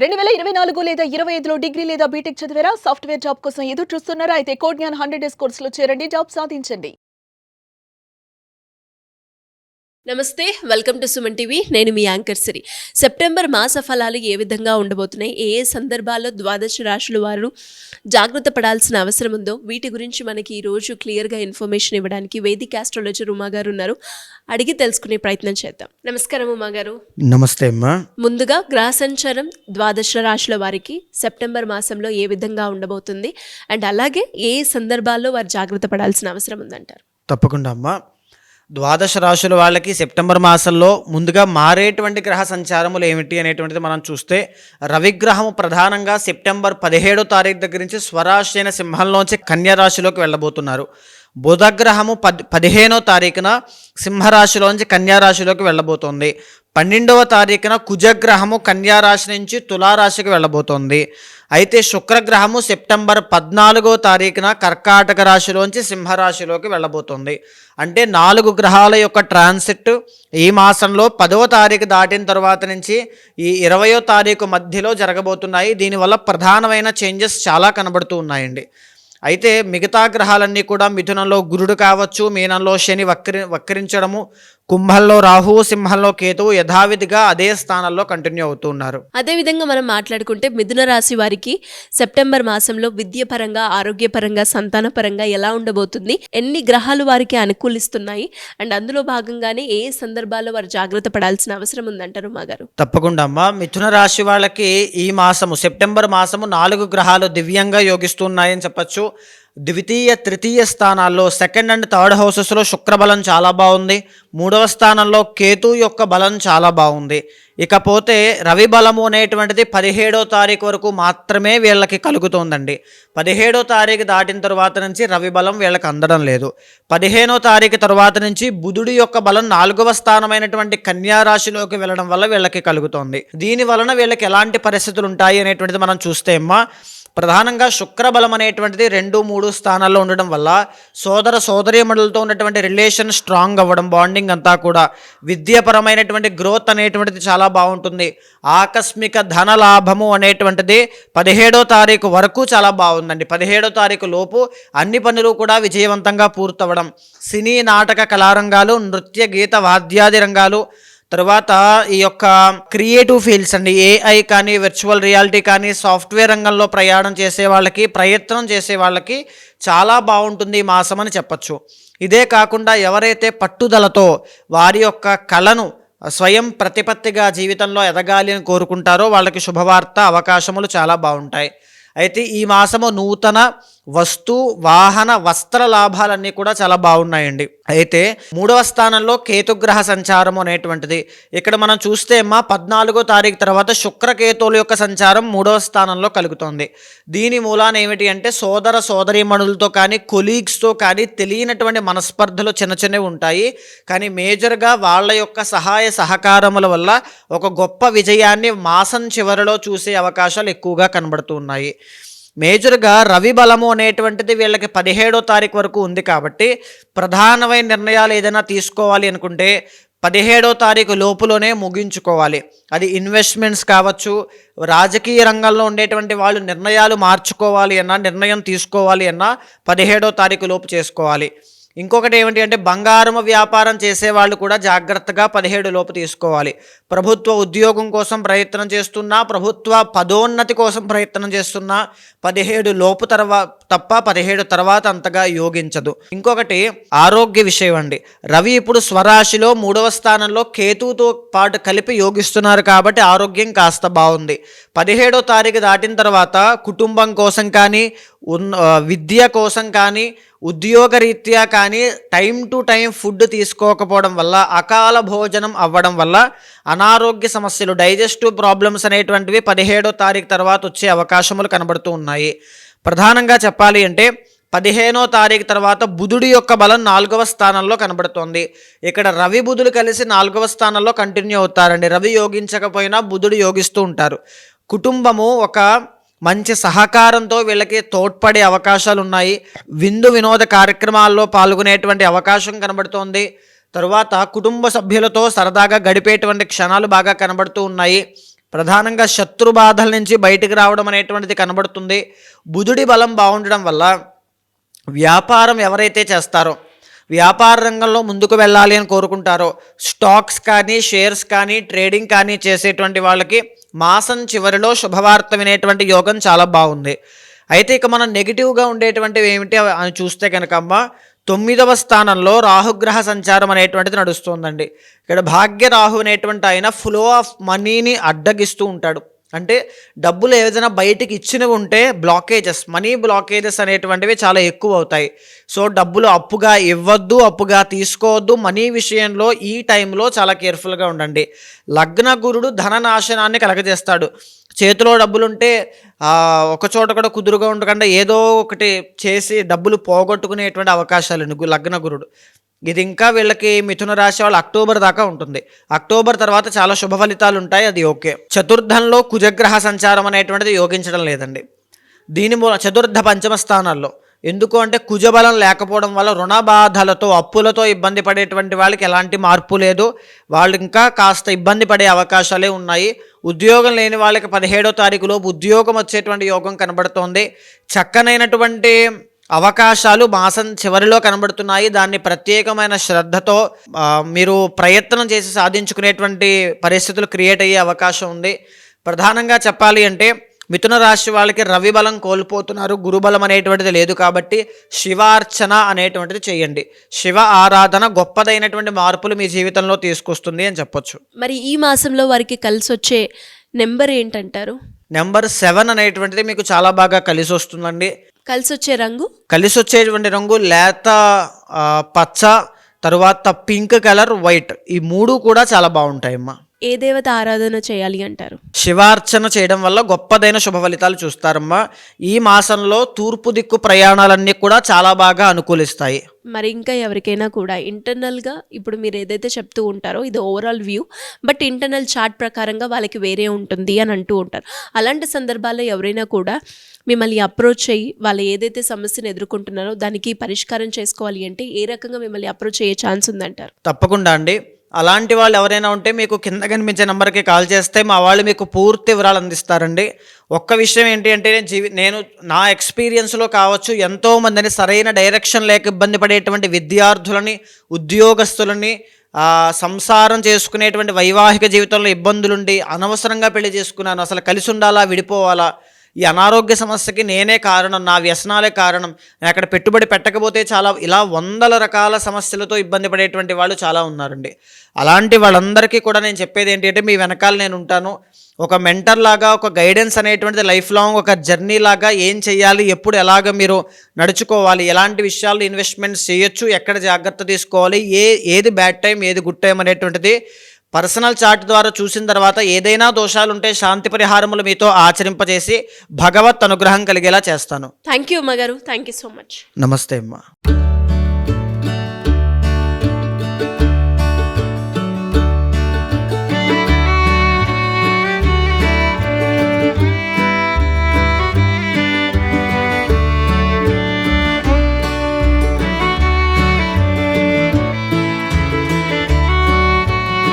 2024 లేదా 25లో డిగ్రీ లేదా బీటెక్ చదివారా? సాఫ్ట్‌వేర్ జాబ్ కోసం ఎదురు చూస్తున్నారా? అయితే కోడ్ జ్ఞాన్ 100 డేస్ కోర్సులో చేరండి. జాబ్ సాధించండి. నమస్తే వెల్కమ్ టు సుమన్ టీవీ. నేను మీ యాంకర్ సిరి. సెప్టెంబర్ మాస ఫలాలు ఏ విధంగా ఉండబోతున్నాయి, ఏ ఏ సందర్భాల్లో ద్వాదశ రాశుల వారు జాగ్రత్త పడాల్సిన అవసరం ఉందో వీటి గురించి మనకి ఈరోజు క్లియర్గా ఇన్ఫర్మేషన్ ఇవ్వడానికి వేదిక ఆస్ట్రాలజర్ ఉమా గారు ఉన్నారు. అడిగి తెలుసుకునే ప్రయత్నం చేద్దాం. నమస్కారం ఉమా గారు. నమస్తే అమ్మా. ముందుగా గ్రహ సంచారం ద్వాదశ రాశుల వారికి సెప్టెంబర్ మాసంలో ఏ విధంగా ఉండబోతుంది అండ్ అలాగే ఏ సందర్భాల్లో వారు జాగ్రత్త పడాల్సిన అవసరం ఉందంటారు? తప్పకుండా అమ్మా. ద్వాదశ రాశుల వాళ్ళకి సెప్టెంబర్ మాసంలో ముందుగా మారేటువంటి గ్రహ సంచారములు ఏమిటి అనేటువంటిది మనం చూస్తే, రవిగ్రహము ప్రధానంగా సెప్టెంబర్ 17వ తారీఖు దగ్గర నుంచి స్వరాశి అయిన సింహంలోంచి కన్యా రాశిలోకి వెళ్ళబోతున్నారు. బుధగ్రహము 15వ తారీఖున సింహరాశిలోంచి కన్యారాశిలోకి వెళ్ళబోతోంది. 12వ తారీఖున కుజగ్రహము కన్యారాశి నుంచి తులారాశికి వెళ్ళబోతోంది. అయితే శుక్రగ్రహము సెప్టెంబర్ 14వ తారీఖున కర్కాటక రాశిలోంచి సింహరాశిలోకి వెళ్ళబోతోంది. అంటే 4 గ్రహాల యొక్క ట్రాన్సిట్ ఈ మాసంలో 10వ తారీఖు దాటిన తర్వాత నుంచి ఈ 20వ తారీఖు మధ్యలో జరగబోతున్నాయి. దీనివల్ల ప్రధానమైన చేంజెస్ చాలా కనబడుతూ ఉన్నాయండి. అయితే మిగతా గ్రహాలన్నీ కూడా మిథునంలో గురుడు కావచ్చు, మీనంలో శని వక్రించడము, కుంభంలో రాహువు, సింహంలో కేతువు యథావిధిగా అదే స్థానంలో కంటిన్యూ అవుతూ ఉన్నారు. అదేవిధంగా మనం మాట్లాడుకుంటే మిథున రాశి వారికి సెప్టెంబర్ మాసంలో విద్యపరంగా, ఆరోగ్యపరంగా, సంతానపరంగా ఎలా ఉండబోతుంది, ఎన్ని గ్రహాలు వారికి అనుకూలిస్తున్నాయి అండ్ అందులో భాగంగానే ఏ సందర్భాల్లో వారు జాగ్రత్త పడాల్సిన అవసరం ఉందంటారు మా గారు? తప్పకుండా అమ్మా. మిథున రాశి వాళ్ళకి ఈ మాసము సెప్టెంబర్ మాసము 4 గ్రహాలు దివ్యంగా యోగిస్తున్నాయని చెప్పచ్చు. ద్వితీయ తృతీయ స్థానాల్లో సెకండ్ అండ్ థర్డ్ హౌసెస్లో శుక్రబలం చాలా బాగుంది. 3వ స్థానంలో కేతు యొక్క బలం చాలా బాగుంది. ఇకపోతే రవి బలము అనేటువంటిది 17వ తారీఖు వరకు మాత్రమే వీళ్ళకి కలుగుతోందండి. 17వ తారీఖు దాటిన తర్వాత నుంచి రవి బలం వీళ్ళకి అందడం లేదు. 15వ తారీఖు తర్వాత నుంచి బుధుడి యొక్క బలం 4వ స్థానమైనటువంటి కన్యా రాశిలోకి వెళ్ళడం వల్ల వీళ్ళకి కలుగుతోంది. దీని వలన వీళ్ళకి ఎలాంటి పరిస్థితులు ఉంటాయి అనేటువంటిది మనం చూస్తే అమ్మా, ప్రధానంగా శుక్రబలం అనేటువంటిది 2, 3 స్థానాల్లో ఉండడం వల్ల సోదర సోదరీమణులతో ఉన్నటువంటి రిలేషన్ స్ట్రాంగ్ అవ్వడం, బాండింగ్ అంతా కూడా, విద్యాపరమైనటువంటి గ్రోత్ అనేటువంటిది చాలా బాగుంటుంది. ఆకస్మిక ధన లాభము అనేటువంటిది 17వ తారీఖు వరకు చాలా బాగుందండి. 17వ తారీఖు లోపు అన్ని పనులు కూడా విజయవంతంగా పూర్తవడం, సినీ నాటక కళారంగాలు, నృత్య గీత వాద్యాది రంగాలు, తర్వాత ఈ యొక్క క్రియేటివ్ ఫీల్డ్స్ అండి, ఏఐ కానీ, వర్చువల్ రియాలిటీ కానీ, సాఫ్ట్వేర్ రంగంలో ప్రయాణం చేసే వాళ్ళకి, ప్రయత్నం చేసే వాళ్ళకి చాలా బాగుంటుంది ఈ మాసం అని చెప్పచ్చు. ఇదే కాకుండా ఎవరైతే పట్టుదలతో వారి యొక్క కళను స్వయం ప్రతిపత్తిగా జీవితంలో ఎదగాలి అని కోరుకుంటారో వాళ్ళకి శుభవార్త, అవకాశములు చాలా బాగుంటాయి. అయితే ఈ మాసము నూతన వస్తు, వాహన, వస్త్ర లాభాలన్నీ కూడా చాలా బాగున్నాయండి. అయితే 3వ స్థానంలో కేతుగ్రహ సంచారం అనేటువంటిది ఇక్కడ మనం చూస్తే 14వ తారీఖు తర్వాత శుక్రకేతువుల యొక్క సంచారం 3వ స్థానంలో కలుగుతోంది. దీని మూలాన ఏమిటి అంటే సోదర సోదరీమణులతో కానీ, కొలీగ్స్తో కానీ తెలియనటువంటి మనస్పర్ధలు చిన్న చిన్నవి ఉంటాయి. కానీ మేజర్గా వాళ్ళ యొక్క సహాయ సహకారముల వల్ల ఒక గొప్ప విజయాన్ని మాసం చివరిలో చూసే అవకాశాలు ఎక్కువగా కనబడుతూ ఉన్నాయి. మేజర్గా రవి బలము అనేటువంటిది వీళ్ళకి 17వ తారీఖు వరకు ఉంది కాబట్టి ప్రధానమైన నిర్ణయాలు ఏదైనా తీసుకోవాలి అనుకుంటే 17వ తారీఖు లోపులోనే ముగించుకోవాలి. అది ఇన్వెస్ట్మెంట్స్ కావచ్చు, రాజకీయ రంగంలో ఉండేటువంటి వాళ్ళు నిర్ణయాలు మార్చుకోవాలి అన్నా, నిర్ణయం తీసుకోవాలి అన్నా 17వ తారీఖు లోపు చేసుకోవాలి. ఇంకొకటి ఏమిటి అంటే బంగారం వ్యాపారం చేసేవాళ్ళు కూడా జాగ్రత్తగా 17 లోపు తీసుకోవాలి. ప్రభుత్వ ఉద్యోగం కోసం ప్రయత్నం చేస్తున్నా, ప్రభుత్వ పదోన్నతి కోసం ప్రయత్నం చేస్తున్నా 17 లోపు తప్ప 17 తర్వాత అంతగా యోగించదు. ఇంకొకటి ఆరోగ్య విషయం అండి. రవి ఇప్పుడు స్వరాశిలో 3వ స్థానంలో కేతువుతో పాటు కలిపి యోగిస్తున్నారు కాబట్టి ఆరోగ్యం కాస్త బాగుంది. 17వ తారీఖు దాటిన తర్వాత కుటుంబం కోసం కానీ, విద్య కోసం కానీ, ఉద్యోగరీత్యా కానీ టైం టు టైం ఫుడ్ తీసుకోకపోవడం వల్ల, అకాల భోజనం అవ్వడం వల్ల అనారోగ్య సమస్యలు, డైజెస్టివ్ ప్రాబ్లమ్స్ అనేటువంటివి 17వ తారీఖు తర్వాత వచ్చే అవకాశములు కనబడుతూ ఉన్నాయి. ప్రధానంగా చెప్పాలి అంటే 15వ తారీఖు తర్వాత బుధుడి యొక్క బలం 4వ స్థానంలో కనబడుతోంది. ఇక్కడ రవి బుధులు కలిసి 4వ స్థానంలో కంటిన్యూ అవుతారండి. రవి యోగించకపోయినా బుధుడు యోగిస్తూ ఉంటారు. కుటుంబము ఒక మంచి సహకారంతో వీళ్ళకి తోడ్పడే అవకాశాలు ఉన్నాయి. విందు వినోద కార్యక్రమాల్లో పాల్గొనేటువంటి అవకాశం కనబడుతోంది. తరువాత కుటుంబ సభ్యులతో సరదాగా గడిపేటువంటి క్షణాలు బాగా కనబడుతూ ఉన్నాయి. ప్రధానంగా శత్రు బాధల నుంచి బయటికి రావడం అనేటువంటిది కనబడుతుంది. బుధుడి బలం బాగుండడం వల్ల వ్యాపారం ఎవరైతే చేస్తారో, వ్యాపార రంగంలో ముందుకు వెళ్ళాలి అని కోరుకుంటారో, స్టాక్స్ కానీ షేర్స్ కానీ ట్రేడింగ్ కానీ చేసేటువంటి వాళ్ళకి మాసం చివరిలో శుభవార్త వినేటువంటి యోగం చాలా బాగుంది. అయితే ఇక మనం నెగిటివ్గా ఉండేటువంటివి ఏమిటి అని చూస్తే కనుకమ్మ 9వ స్థానంలో రాహుగ్రహ సంచారం అనేటువంటిది నడుస్తుందండి. ఇక్కడ భాగ్య రాహు అనేటువంటి ఆయన ఫ్లో ఆఫ్ మనీని అడ్డగిస్తూ ఉంటాడు. అంటే డబ్బులు ఏదైనా బయటికి ఇచ్చినవి ఉంటే బ్లాకేజెస్, మనీ బ్లాకేజెస్ అనేటువంటివి చాలా ఎక్కువ అవుతాయి. సో డబ్బులు అప్పుగా ఇవ్వద్దు, అప్పుగా తీసుకోవద్దు. మనీ విషయంలో ఈ టైంలో చాలా కేర్ఫుల్గా ఉండండి. లగ్న గురుడు ధన నాశనాన్ని కలగజేస్తాడు. చేతిలో డబ్బులుంటే ఒక చోట కూడా కుదురుగా ఉండకుండా ఏదో ఒకటి చేసి డబ్బులు పోగొట్టుకునేటువంటి అవకాశాలు లగ్న గురుడు. ఇది ఇంకా వీళ్ళకి మిథున రాశి వాళ్ళు అక్టోబర్ దాకా ఉంటుంది. అక్టోబర్ తర్వాత చాలా శుభ ఫలితాలు ఉంటాయి, అది ఓకే. చతుర్థంలో కుజగ్రహ సంచారం అనేటువంటిది యోగించడం లేదండి. దీని చతుర్థ పంచమ స్థానాల్లో ఎందుకు అంటే కుజబలం లేకపోవడం వల్ల రుణ బాధలతో అప్పులతో ఇబ్బంది పడేటువంటి వాళ్ళకి ఎలాంటి మార్పు లేదు. వాళ్ళు ఇంకా కాస్త ఇబ్బంది పడే అవకాశాలే ఉన్నాయి. ఉద్యోగం లేని వాళ్ళకి 17వ తారీఖులోపు ఉద్యోగం వచ్చేటువంటి యోగం కనబడుతోంది. చక్కనైనటువంటి అవకాశాలు మాసం చివరిలో కనబడుతున్నాయి. దాన్ని ప్రత్యేకమైన శ్రద్ధతో మీరు ప్రయత్నం చేసి సాధించుకునేటువంటి పరిస్థితులు క్రియేట్ అయ్యే అవకాశం ఉంది. ప్రధానంగా చెప్పాలి అంటే మిథున రాశి వాళ్ళకి రవి బలం కోల్పోతున్నారు, గురుబలం అనేటువంటిది లేదు. కాబట్టి శివార్చన అనేటువంటిది చేయండి. శివ ఆరాధన గొప్పదైనటువంటి మార్పులు మీ జీవితంలో తీసుకొస్తుంది అని చెప్పొచ్చు. మరి ఈ మాసంలో వారికి కలిసి వచ్చే నెంబర్ ఏంటంటారు? నెంబర్ 7 అనేటువంటిది మీకు చాలా బాగా కలిసి వస్తుందండి. కలిసి వచ్చే రంగు? కలిసి వచ్చేటువంటి రంగు లేత పచ్చ, తరువాత పింక్ కలర్, వైట్. ఈ 3 కూడా చాలా బాగుంటాయమ్మా. ఏ దేవత ఆరాధన చేయాలి అంటారు? శివార్చన చేయడం వల్ల గొప్పదైన శుభ ఫలితాలు చూస్తారమ్మా. ఈ మాసంలో తూర్పు దిక్కు ప్రయాణాలన్నీ కూడా చాలా బాగా అనుకూలిస్తాయి. మరి ఇంకా ఎవరికైనా కూడా ఇంటర్నల్గా ఇప్పుడు మీరు ఏదైతే చెప్తూ ఉంటారో ఇది overall view, but internal chart ప్రకారంగా వాళ్ళకి వేరే ఉంటుంది అని అంటూ ఉంటారు. అలాంటి సందర్భాల్లో ఎవరైనా కూడా మిమ్మల్ని అప్రోచ్ అయ్యి వాళ్ళు ఏదైతే సమస్యను ఎదుర్కొంటున్నారో దానికి పరిష్కారం చేసుకోవాలి అంటే ఏ రకంగా మిమ్మల్ని అప్రోచ్ అయ్యే ఛాన్స్ ఉందంటారు? తప్పకుండా అండి. అలాంటి వాళ్ళు ఎవరైనా ఉంటే మీకు కింద కనిపించే నెంబర్కి కాల్ చేస్తే మా వాళ్ళు మీకు పూర్తి వివరాలు అందిస్తారండి. ఒక్క విషయం ఏంటి అంటే నేను నా ఎక్స్పీరియన్స్లో కావచ్చు, ఎంతోమందిని సరైన డైరెక్షన్ లేక ఇబ్బంది పడేటువంటి విద్యార్థులని, ఉద్యోగస్తులని, సంసారం చేసుకునేటువంటి వైవాహిక జీవితంలో ఇబ్బందులుండి అనవసరంగా పెళ్లి చేసుకున్నాను, అసలు కలిసి ఉండాలా విడిపోవాలా, ఈ అనారోగ్య సమస్యకి నేనే కారణం, నా వ్యసనాలే కారణం, నేను అక్కడ పెట్టుబడి పెట్టకపోతే చాలా, ఇలా 100 రకాల సమస్యలతో ఇబ్బంది పడేటువంటి వాళ్ళు చాలా ఉన్నారండి. అలాంటి వాళ్ళందరికీ కూడా నేను చెప్పేది ఏంటి అంటే మీ వెనకాల నేను ఉంటాను. ఒక మెంటర్ లాగా, ఒక గైడెన్స్ అనేటువంటిది లైఫ్ లాంగ్ ఒక జర్నీ లాగా, ఏం చేయాలి, ఎప్పుడు ఎలాగ మీరు నడుచుకోవాలి, ఎలాంటి విషయాల్లో ఇన్వెస్ట్మెంట్స్ చేయొచ్చు, ఎక్కడ జాగ్రత్త తీసుకోవాలి, ఏది బ్యాడ్ టైం, ఏది గుడ్ టైం అనేటువంటిది పర్సనల్ చార్ట్ ద్వారా చూసిన తర్వాత ఏదైనా దోషాలుంటే శాంతి పరిహారములు మీతో ఆచరింపజేసి భగవత్ అనుగ్రహం కలిగేలా చేస్తాను. థ్యాంక్ యూ అమ్మగారు, థ్యాంక్ యూ సో మచ్. నమస్తే అమ్మా.